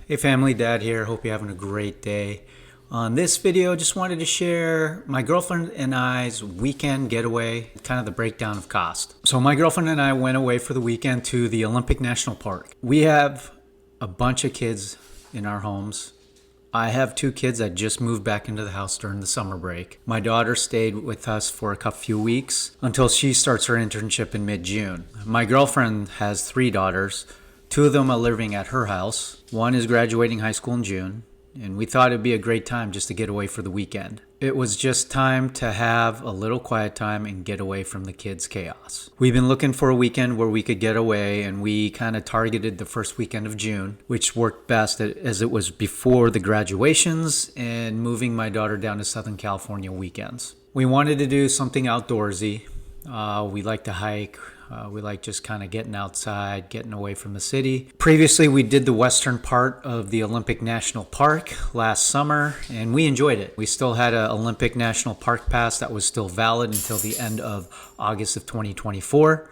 Hey family, Dad here. Hope you're having a great day. On this video, just wanted to share my girlfriend and I's weekend getaway, kind of the breakdown of cost. So my girlfriend and I went away for the weekend to the Olympic National Park. We have a bunch of kids in our homes. I have two kids that just moved back into the house during the summer break. My daughter stayed with us for a few weeks until she starts her internship in mid-June. My girlfriend has three daughters. Two of them are living at her house. One is graduating high school in June, and we thought it'd be a great time just to get away for the weekend. It was just time to have a little quiet time and get away from the kids' chaos. We've been looking for a weekend where we could get away, and we kind of targeted the first weekend of June, which worked best as it was before the graduations and moving my daughter down to Southern California weekends. We wanted to do something outdoorsy. We like to hike. We like just kind of getting outside, getting away from the city. Previously, we did the western part of the Olympic National Park last summer, and we enjoyed it. We still had an Olympic National Park pass that was still valid until the end of August of 2024.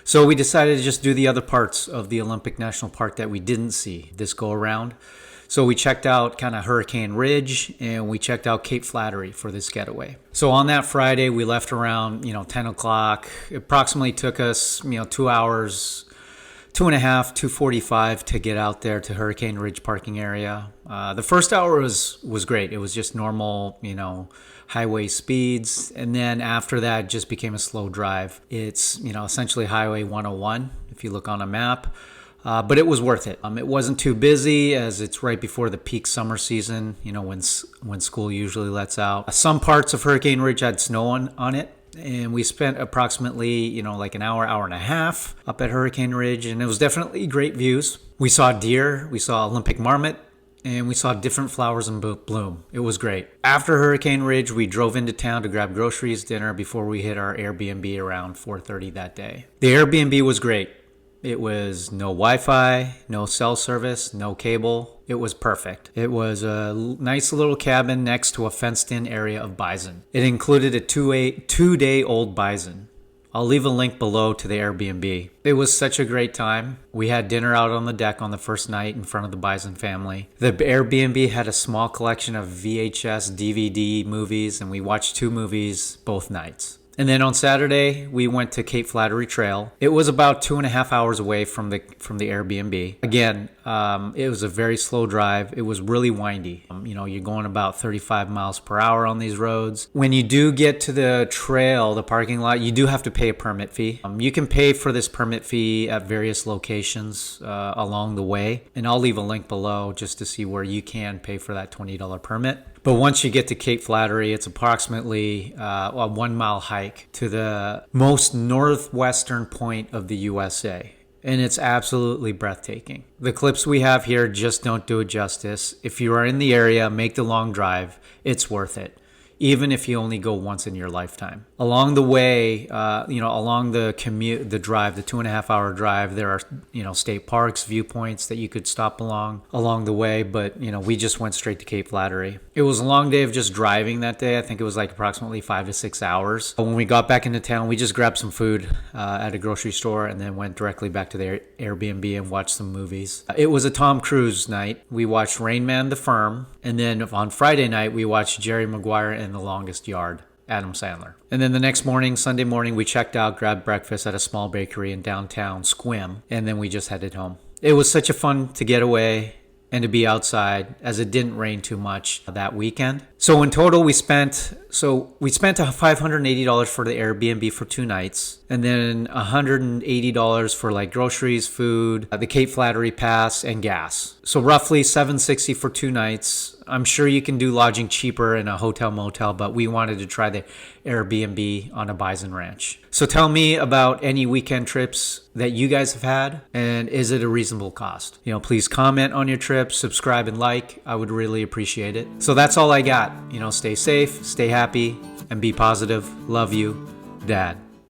So we decided to just do the other parts of the Olympic National Park that we didn't see this go around. So we checked out kind of Hurricane Ridge, and we checked out Cape Flattery for this getaway. So on that Friday, we left around 10 o'clock. It approximately took us 2 hours, 2.5, 2:45 to get out there to Hurricane Ridge parking area. The first hour was great. It was just normal, highway speeds, and then after that, it just became a slow drive. It's essentially Highway 101 if you look on a map. But it was worth it. It wasn't too busy as it's right before the peak summer season, when school usually lets out. Some parts of Hurricane Ridge had snow on it, and we spent approximately, like an hour and a half up at Hurricane Ridge, and it was definitely great views. We saw deer, we saw Olympic marmot, and we saw different flowers in bloom. It was great. After Hurricane Ridge, we drove into town to grab groceries, dinner before we hit our Airbnb around 4:30 that day. The Airbnb was great. It was no Wi-Fi, no cell service, no cable. It was perfect. It was a nice little cabin next to a fenced-in area of bison. It included a two-day-old bison. I'll leave a link below to the Airbnb. It was such a great time. We had dinner out on the deck on the first night in front of the bison family. The Airbnb had a small collection of VHS, DVD movies, and we watched 2 movies both nights. And then on Saturday, we went to Cape Flattery Trail. It was about 2.5 hours away from the Airbnb. Again, it was a very slow drive. It was really windy. You're going about 35 miles per hour on these roads. When you do get to the trail, the parking lot, you do have to pay a permit fee. You can pay for this permit fee at various locations along the way. And I'll leave a link below just to see where you can pay for that $20 permit. But once you get to Cape Flattery, it's approximately a 1-mile hike to the most northwestern point of the USA. And it's absolutely breathtaking. The clips we have here just don't do it justice. If you are in the area, make the long drive. It's worth it, even if you only go once in your lifetime. Along the way, along the commute, the drive, the 2.5-hour drive, there are, state parks, viewpoints that you could stop along the way. But, we just went straight to Cape Flattery. It was a long day of just driving that day. I think it was like approximately 5 to 6 hours. But when we got back into town, we just grabbed some food at a grocery store and then went directly back to the Airbnb and watched some movies. It was a Tom Cruise night. We watched Rain Man the Firm. And then on Friday night, we watched Jerry Maguire and The Longest Yard, Adam Sandler. And then the next morning, Sunday morning, we checked out, grabbed breakfast at a small bakery in downtown Squim, and then we just headed home. It was such a fun to get away and to be outside, as it didn't rain too much that weekend. So in total, we spent $580 for the Airbnb for 2 nights, and then $180 for like groceries, food, the Cape Flattery pass, and gas. So roughly $760 for 2 nights. I'm sure you can do lodging cheaper in a hotel motel, but we wanted to try the Airbnb on a bison ranch. So tell me about any weekend trips that you guys have had, and is it a reasonable cost? Please comment on your trip, subscribe and like. I would really appreciate it. So that's all I got. Stay safe, stay happy, and be positive. Love you, Dad.